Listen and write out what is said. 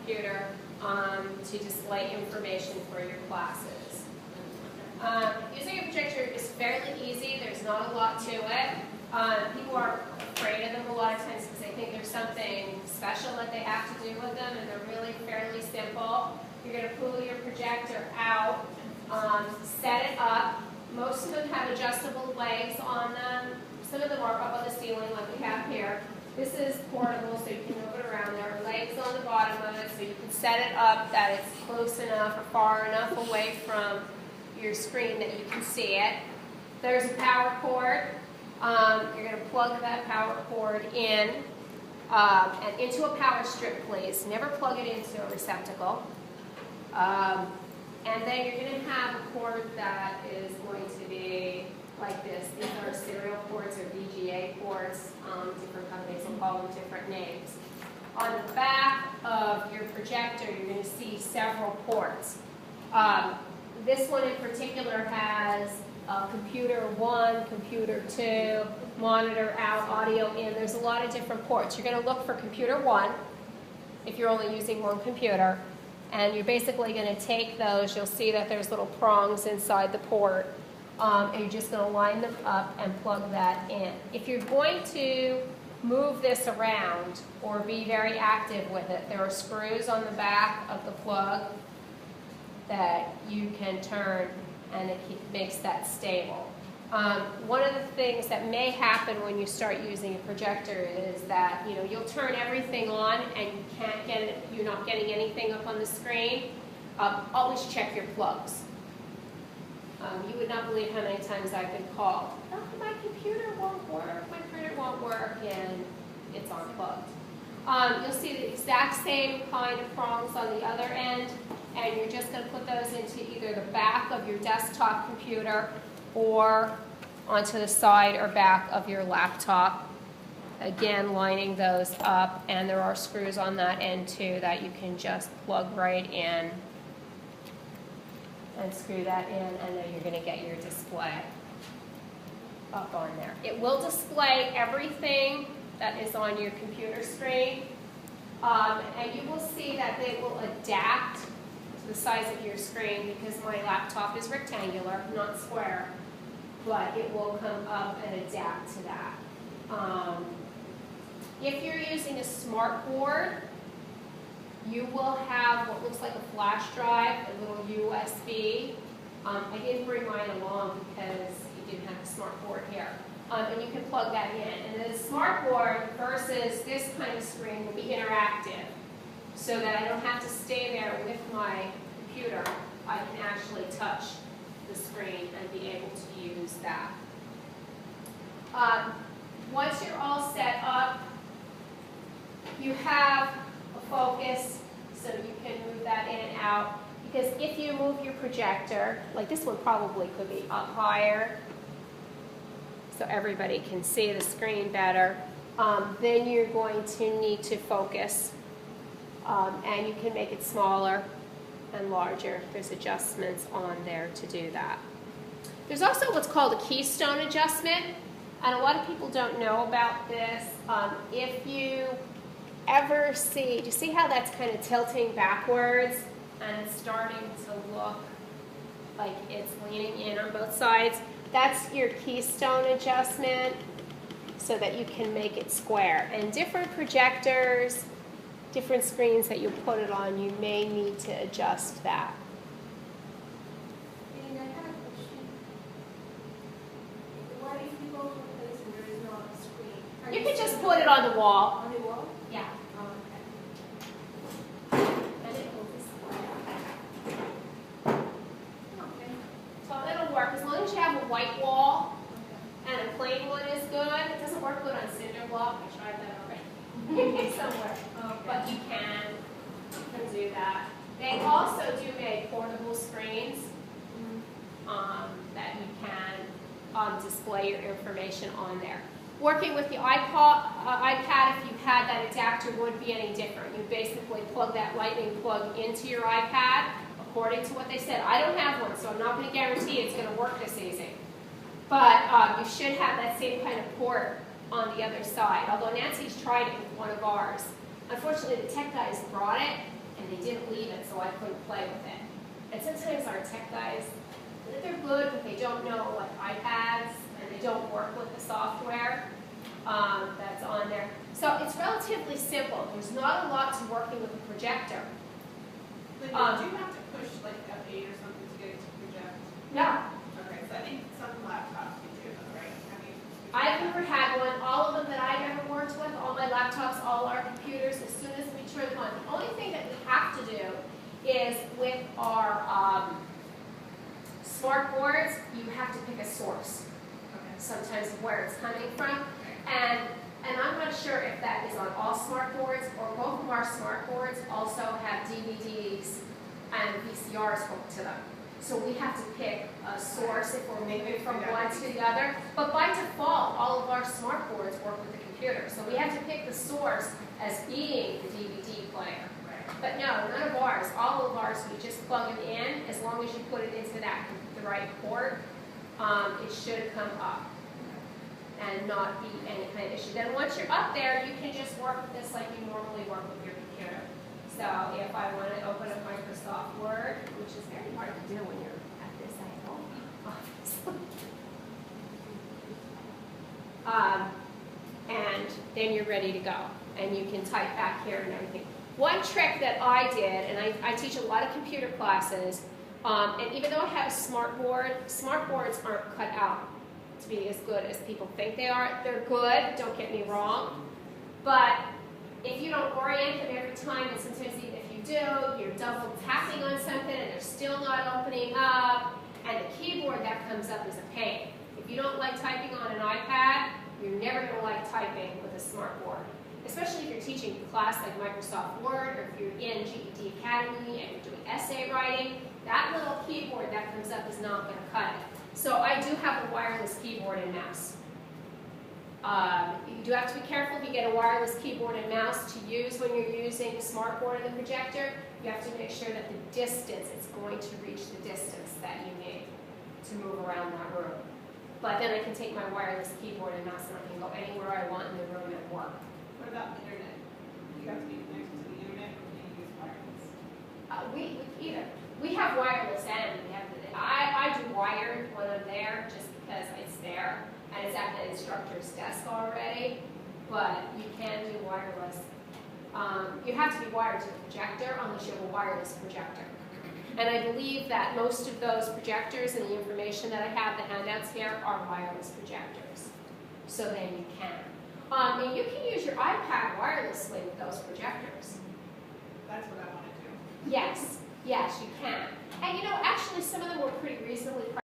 computer to display information for your classes. Using a projector is fairly easy. There's not a lot to it. People are afraid of them a lot of times because they think there's something special that they have to do with them, and they're really fairly simple. You're going to pull your projector out, set it up. Most of them have adjustable legs on them. Some of them are up on the ceiling like we have here. This is portable, so you can move it around. There are legs on the bottom of it, so you can set it up that it's close enough or far enough away from your screen that you can see it. There's a power cord. You're going to plug that power cord in and into a power strip, please. Never plug it into a receptacle. And then you're going to have a cord that is going to be like this. These are serial ports or VGA ports. Different companies will call them different names. On the back of your projector, you're going to see several ports. This one in particular has computer 1, computer 2, monitor out, audio in. There's a lot of different ports. You're going to look for computer 1 if you're only using one computer. And you're basically going to take those. You'll see that there's little prongs inside the port. And you're just going to line them up and plug that in. If you're going to move this around or be very active with it, there are screws on the back of the plug that you can turn, and it makes that stable. One of the things that may happen when you start using a projector is that you'll turn everything on and you can't get it, you're not getting anything up on the screen. Always check your plugs. You would not believe how many times I've been called, oh, my computer won't work, my printer won't work, and it's unplugged. You'll see the exact same kind of prongs on the other end, and you're just going to put those into either the back of your desktop computer or onto the side or back of your laptop. Again, lining those up, and there are screws on that end too that you can just plug right in and screw that in, and then you're going to get your display up on there. It will display everything that is on your computer screen, and you will see that they will adapt to the size of your screen because my laptop is rectangular, not square, but it will come up and adapt to that. If you're using a smart board, you will have what looks like a flash drive, a little USB. I didn't bring mine along because you didn't have a smart board here. And you can plug that in. And the smart board versus this kind of screen will be interactive so that I don't have to stay there with my computer. I can actually touch the screen and be able to use that. Once you're all set up, you have a focus so you can move that in and out. Because if you move your projector, like this one probably could be up higher so everybody can see the screen better, then you're going to need to focus. And you can make it smaller and larger. There's adjustments on there to do that. There's also what's called a keystone adjustment, and a lot of people don't know about this. If you ever see, do you see how that's kind of tilting backwards and it's starting to look like it's leaning in on both sides? That's your keystone adjustment so that you can make it square. And different projectors, different screens that you put it on, you may need to adjust that. And I have a question. What if you go to a place and there is no screen? You can just put it on the wall. On the wall? Yeah. Oh, okay. And it will display. Okay. So it'll work as long as you have a white wall and a plain one is good. It doesn't work good on cinder block. I tried that already somewhere. But you can do that. They also do make portable screens that you can display your information on there. Working with the iPad, if you had that adapter, wouldn't be any different. You basically plug that lightning plug into your iPad according to what they said. I don't have one, so I'm not going to guarantee it's going to work this easy. But you should have that same kind of port on the other side, although Nancy's tried it with one of ours. Unfortunately, the tech guys brought it, and they didn't leave it, so I couldn't play with it. And sometimes our tech guys, they're good, but they don't know like iPads, and they don't work with the software that's on there. So it's relatively simple. There's not a lot to working with a projector. But do you have to push like F8 or something to get it to project? No. Okay, so I think some laptops can do that, right? I mean, I've never had one. All of them that I've ever worked with, all my laptops, all our computers, as soon as we turn them on. The only thing that we have to do is with our smart boards, you have to pick a source. okay. Sometimes where it's coming from. And I'm not sure if that is on all smart boards or both of our smart boards also have DVDs and VCRs hooked to them. So we have to pick a source if we're moving from one to the other. But by default, all of our smart boards work with the computer. So we have to pick the source as being the DVD player. Right. But no, none of ours. All of ours, we just plug it in. As long as you put it into the right port, it should come up and not be any kind of issue. Then once you're up there, you can just work with this like you normally work with your computer. So if I want to open up Microsoft Word, which is very hard to do when you're at this angle, obviously. And then you're ready to go. And you can type back here and everything. One trick that I did, and I teach a lot of computer classes, and even though I have a smart board, smart boards aren't cut out to be as good as people think they are. They're good, don't get me wrong, but if you don't orient them every time, and sometimes even if you do, you're double tapping on something and they're still not opening up, and the keyboard that comes up is a pain. If you don't like typing on an iPad, you're never going to like typing with a smart board, especially if you're teaching a class like Microsoft Word, or if you're in GED Academy and you're doing essay writing, that little keyboard that comes up is not going to cut it. So I do have a wireless keyboard and mouse. You do have to be careful if you get a wireless keyboard and mouse to use when you're using the smart board and the projector. You have to make sure that the distance, it's going to reach the distance that you need to move around that room. But then I can take my wireless keyboard and mouse and I can go anywhere I want in the room and work. What about the internet? You have to be connected to the internet, or can you use wireless? We have wireless and we have I do wired when I'm there just because it's there and it's at the instructor's desk already, but you can do wireless. You have to be wired to the projector unless you have a wireless projector. And I believe that most of those projectors and the information that I have, the handouts here, are wireless projectors. So then you can. And you can use your iPad wirelessly with those projectors. That's what I want to do. Yes, yes, you can. And you know, actually some of them were pretty reasonably priced.